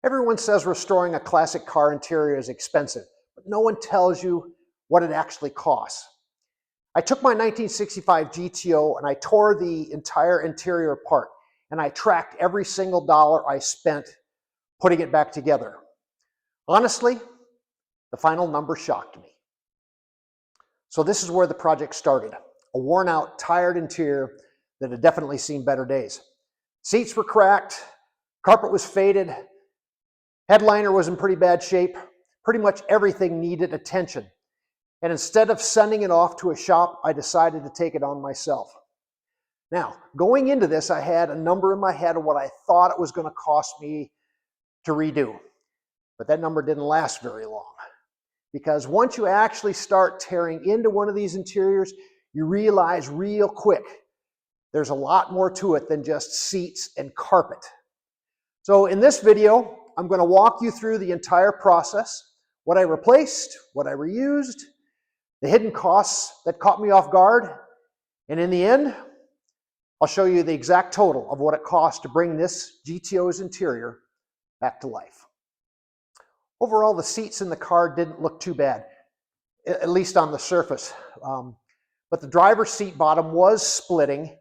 Everyone says restoring a classic car interior is expensive, but no one tells you what it actually costs. I took my 1965 GTO and I tore the entire interior apart, and I tracked every single dollar I spent putting it back together. Honestly, the final number shocked me. So this is where the project started. A worn out, tired interior that had definitely seen better days. Seats were cracked, carpet was faded, headliner was in pretty bad shape. Pretty much everything needed attention. And instead of sending it off to a shop, I decided to take it on myself. Now, going into this, I had a number in my head of what I thought it was going to cost me to redo. But that number didn't last very long. Because once you actually start tearing into one of these interiors, you realize real quick there's a lot more to it than just seats and carpet. So in this video, I'm going to walk you through the entire process, what I replaced, what I reused, the hidden costs that caught me off guard, and in the end, I'll show you the exact total of what it cost to bring this GTO's interior back to life. Overall, the seats in the car didn't look too bad, at least on the surface. But the driver's seat bottom was splitting,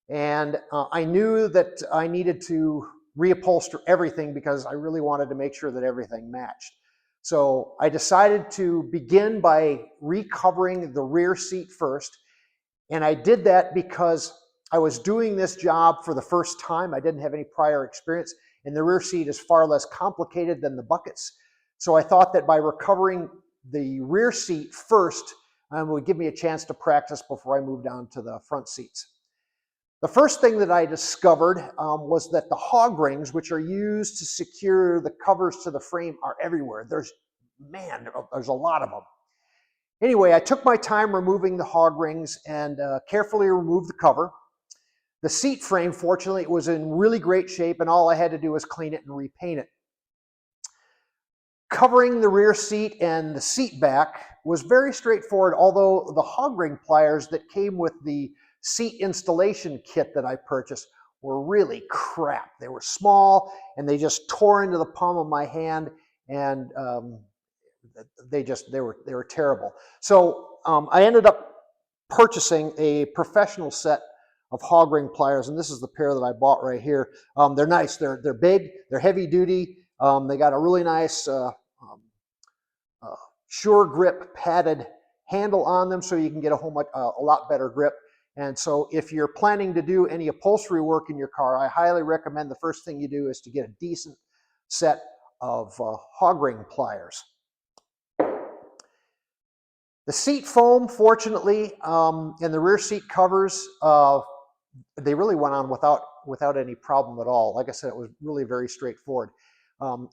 and I knew that I needed to reupholster everything because I really wanted to make sure that everything matched. So I decided to begin by recovering the rear seat first, and I did that because I was doing this job for the first time. I didn't have any prior experience, and the rear seat is far less complicated than the buckets. So I thought that by recovering the rear seat first would give me a chance to practice before I moved on to the front seats. The first thing that I discovered was that the hog rings, which are used to secure the covers to the frame, are everywhere. There's a lot of them. Anyway, I took my time removing the hog rings and carefully removed the cover. The seat frame, fortunately, it was in really great shape, and all I had to do was clean it and repaint it. Covering the rear seat and the seat back was very straightforward, although the hog ring pliers that came with the seat installation kit that I purchased were really crap. They were small and they just tore into the palm of my hand, and they were terrible. So I ended up purchasing a professional set of hog ring pliers, and this is the pair that I bought right here. They're nice. They're big. They're heavy duty. They got a really nice sure grip padded handle on them, so you can get a lot better grip. And so if you're planning to do any upholstery work in your car, I highly recommend the first thing you do is to get a decent set of hog ring pliers. The seat foam, fortunately, and the rear seat covers, they really went on without any problem at all. Like I said, it was really very straightforward.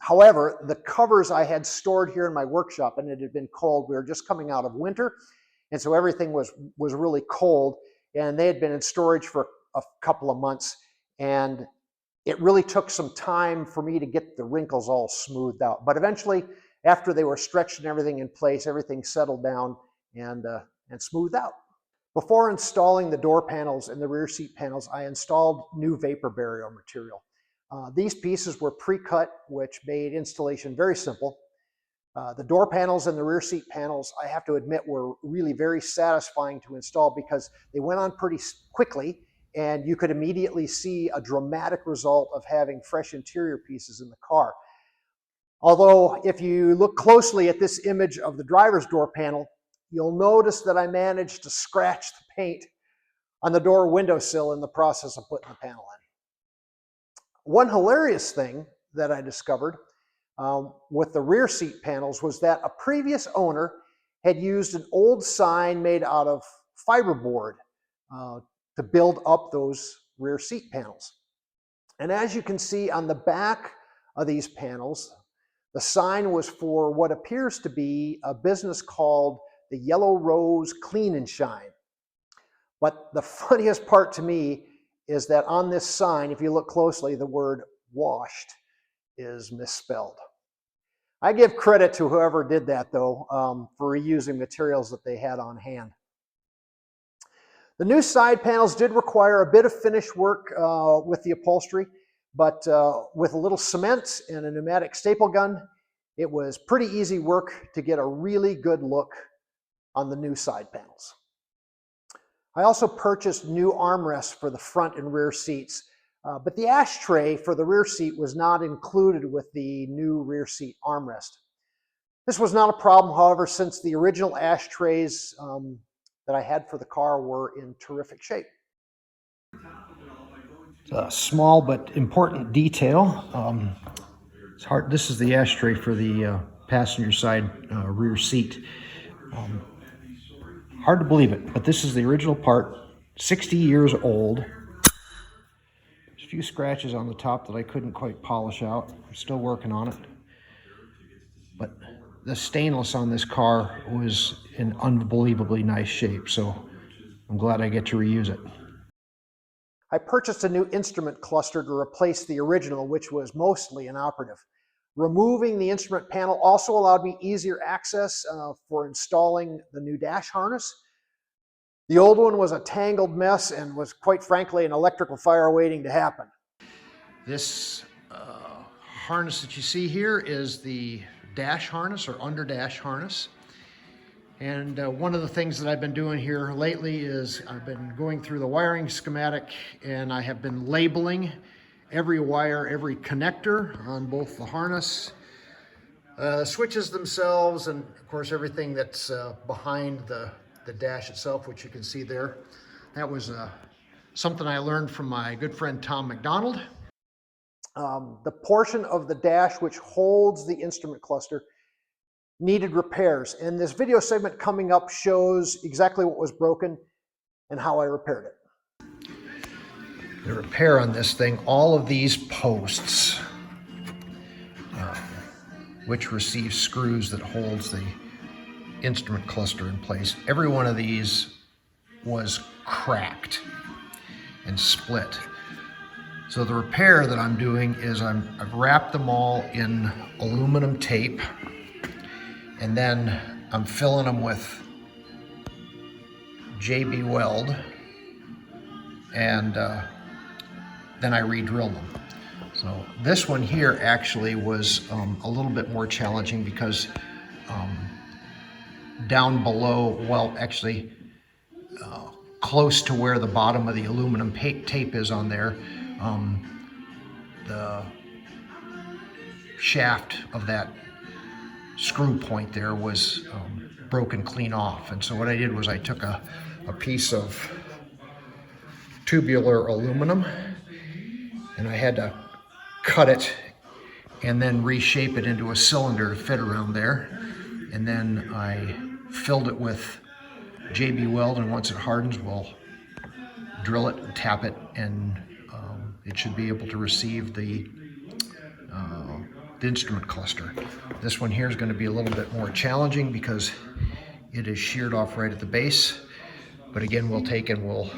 However, the covers I had stored here in my workshop, and it had been cold. We were just coming out of winter, and so everything was really cold, and they had been in storage for a couple of months, and it really took some time for me to get the wrinkles all smoothed out. But eventually, after they were stretched and everything in place, everything settled down and smoothed out. Before installing the door panels and the rear seat panels, I installed new vapor barrier material. These pieces were pre-cut, which made installation very simple. The door panels and the rear seat panels, I have to admit, were really very satisfying to install because they went on pretty quickly, and you could immediately see a dramatic result of having fresh interior pieces in the car. Although, if you look closely at this image of the driver's door panel, you'll notice that I managed to scratch the paint on the door windowsill in the process of putting the panel in. One hilarious thing that I discovered with the rear seat panels was that a previous owner had used an old sign made out of fiberboard to build up those rear seat panels. And as you can see on the back of these panels, the sign was for what appears to be a business called the Yellow Rose Clean and Shine. But the funniest part to me is that on this sign, if you look closely, the word washed is misspelled. I give credit to whoever did that, though, for reusing materials that they had on hand. The new side panels did require a bit of finish work with the upholstery, but with a little cement and a pneumatic staple gun, it was pretty easy work to get a really good look on the new side panels. I also purchased new armrests for the front and rear seats, but the ashtray for the rear seat was not included with the new rear seat armrest. This was not a problem, however, since the original ashtrays that I had for the car were in terrific shape. It's a small but important detail. It's hard. This is the ashtray for the passenger side rear seat. Hard to believe it, but this is the original part, 60 years old. There's a few scratches on the top that I couldn't quite polish out. I'm still working on it. But the stainless on this car was in unbelievably nice shape, so I'm glad I get to reuse it. I purchased a new instrument cluster to replace the original, which was mostly inoperative. Removing the instrument panel also allowed me easier access for installing the new dash harness. The old one was a tangled mess and was, quite frankly, an electrical fire waiting to happen. This harness that you see here is the dash harness or under dash harness. And one of the things that I've been doing here lately is I've been going through the wiring schematic, and I have been labeling every wire, every connector on both the harness, switches themselves, and of course everything that's behind the dash itself, which you can see there. That was something I learned from my good friend Tom McDonald. The portion of the dash which holds the instrument cluster needed repairs, and this video segment coming up shows exactly what was broken and how I repaired it. The repair on this thing, all of these posts, which receive screws that holds the instrument cluster in place, every one of these was cracked and split. So the repair that I'm doing is I've wrapped them all in aluminum tape, and then I'm filling them with JB Weld, and then I re-drill them. So this one here actually was a little bit more challenging because down below, well, actually close to where the bottom of the aluminum tape is on there, the shaft of that screw point there was broken clean off. And so what I did was I took a piece of tubular aluminum, and I had to cut it and then reshape it into a cylinder to fit around there. And then I filled it with JB Weld, and once it hardens, we'll drill it and tap it, and it should be able to receive the instrument cluster. This one here is going to be a little bit more challenging because it is sheared off right at the base. But again, we'll take and we'll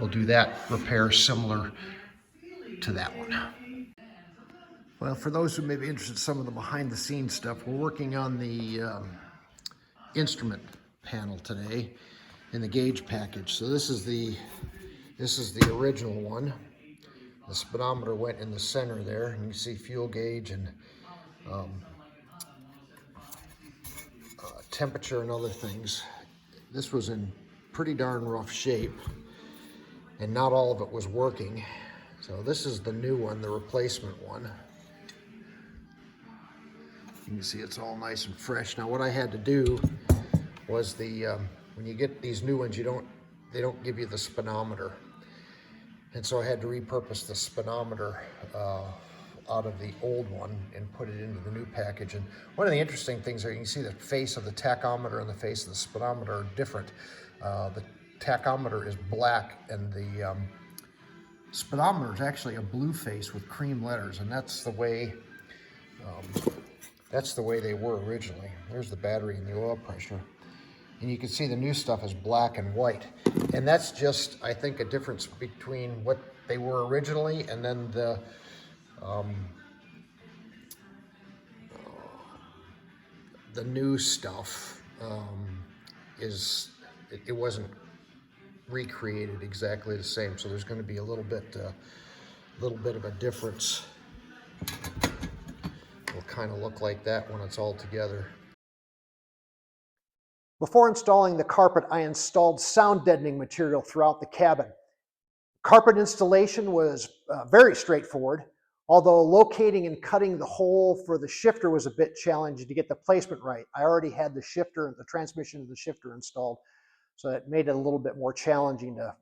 do that repair similar to that one. Well, for those who may be interested in some of the behind the scenes stuff, we're working on the instrument panel today in the gauge package. So this is the original one. The speedometer went in the center there, and you can see fuel gauge and temperature and other things. This was in pretty darn rough shape, and not all of it was working. So this is the new one, the replacement one. You can see it's all nice and fresh. Now what I had to do was when you get these new ones, they don't give you the speedometer. And so I had to repurpose the speedometer out of the old one and put it into the new package. And one of the interesting things there, you can see the face of the tachometer and the face of the speedometer are different. The tachometer is black, and the speedometer is actually a blue face with cream letters, and that's the way they were originally. There's the battery and the oil pressure. And you can see the new stuff is black and white. And that's just, I think, a difference between what they were originally and then the new stuff it wasn't recreated exactly the same. So there's going to be a little bit A little bit of a difference. It'll kind of look like that when it's all together. Before installing the carpet, I installed sound deadening material throughout the cabin. Carpet installation was very straightforward, although locating and cutting the hole for the shifter was a bit challenging to get the placement right. I already had the shifter, the transmission of the shifter installed, so it made it a little bit more challenging to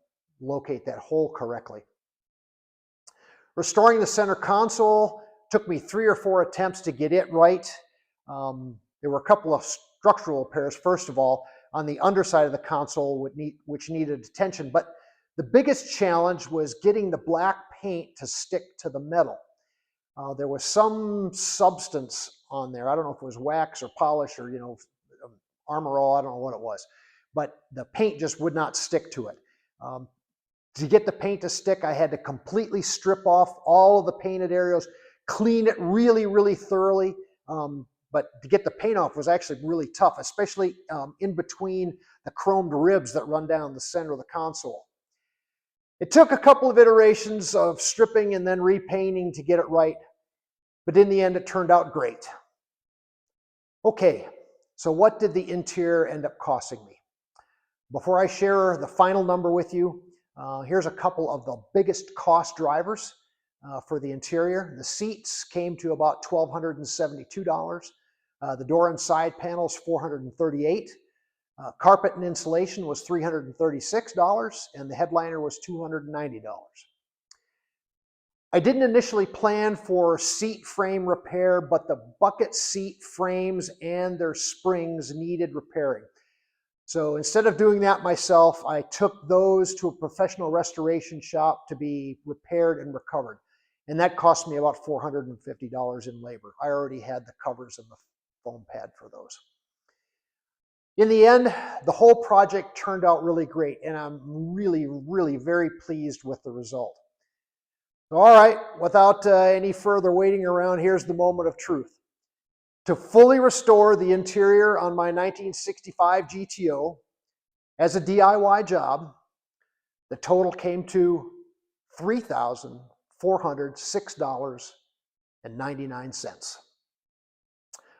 locate that hole correctly. Restoring the center console took me 3 or 4 attempts to get it right. There were a couple of structural repairs, first of all, on the underside of the console, which needed attention, but the biggest challenge was getting the black paint to stick to the metal. There was some substance on there. I don't know if it was wax or polish or, Armor All, I don't know what it was, but the paint just would not stick to it. To get the paint to stick, I had to completely strip off all of the painted areas, clean it really, really thoroughly. But to get the paint off was actually really tough, especially in between the chromed ribs that run down the center of the console. It took a couple of iterations of stripping and then repainting to get it right, but in the end it turned out great. Okay, so what did the interior end up costing me? Before I share the final number with you, here's a couple of the biggest cost drivers for the interior. The seats came to about $1,272. The door and side panels, $438. Carpet and insulation was $336, and the headliner was $290. I didn't initially plan for seat frame repair, but the bucket seat frames and their springs needed repairing. So instead of doing that myself, I took those to a professional restoration shop to be repaired and recovered. And that cost me about $450 in labor. I already had the covers and the foam pad for those. In the end, the whole project turned out really great, and I'm really, really very pleased with the result. All right, without any further waiting around, here's the moment of truth. To fully restore the interior on my 1965 GTO as a DIY job, the total came to $3,406.99.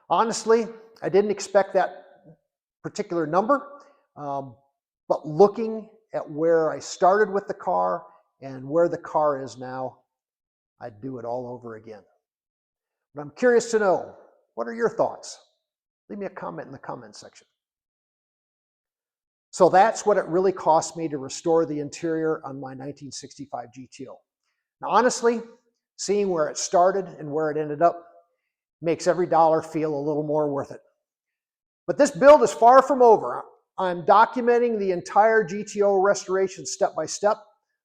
Honestly, I didn't expect that particular number, but looking at where I started with the car and where the car is now, I'd do it all over again. But I'm curious to know, what are your thoughts? Leave me a comment in the comment section. So that's what it really cost me to restore the interior on my 1965 GTO. Now, honestly, seeing where it started and where it ended up makes every dollar feel a little more worth it. But this build is far from over. I'm documenting the entire GTO restoration step by step,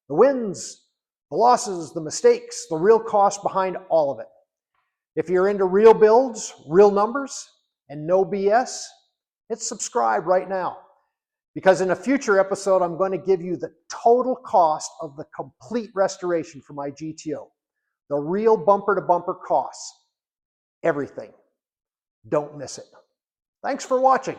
the wins, the losses, the mistakes, the real cost behind all of it. If you're into real builds, real numbers, and no BS, hit subscribe right now. Because in a future episode, I'm going to give you the total cost of the complete restoration for my GTO. The real bumper-to-bumper costs. Everything. Don't miss it. Thanks for watching.